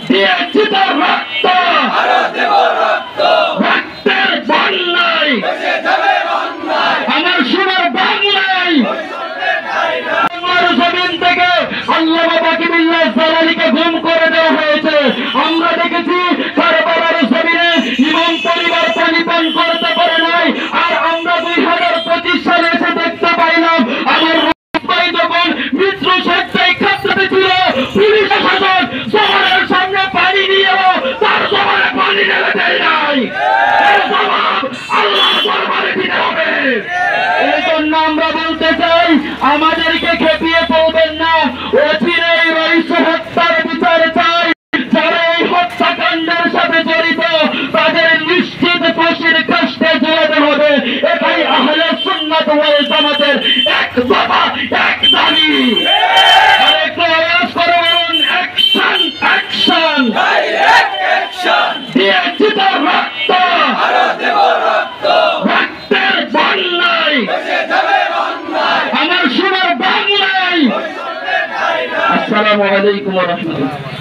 দিয়েছি তার রক্ত, রক্তের বন্যায় আমার সোনার বাংলায় আমার জমিন থেকে আল্লামা বাকিবুল্লাহ জালালীকে গুম করে দেওয়া হয়েছে। আমরা দেখেছি কারবালার জমিনে ইমাম পরিবার পরিপালন করতে পারে নাই, আর আমরা 2025 সালে এসে দেখতে পাইলাম আমার ভাই যখন মিত্র সজ্জায় কাঁদতে ছিল, পুলিশ শাসন জমানের সামনে পানি নিয়েও তার জমানে পানি ঢেলে দেয় নাই। এর জবাব আল্লাহর দরবারে দিতে হবে। এই জন্য আমরা বলতে চাই, আমাদেরকে খেপিয়ে পড়বেন না। অচিরেই রইস হত্যার বিচার চাই। যারা এই হত্যাকাণ্ডের সাথে জড়িত তাদের নিশ্চিত ফাঁসির কাস্টে ঝুলাতে হবে। এটাই আহলে সুন্নাত ওয়াল জামাতের এক দফা, এক দাবি। আরেকটু আওয়াজ করে বলুন, অ্যাকশন, অ্যাকশন, ডাইরেক্ট অ্যাকশন। দিয়েছি তার রক্ত, রক্তের বন্যায় আমার সোনার বাংলায়। আসসালামু আলাইকুম ওয়া রাহমাতুল্লাহ।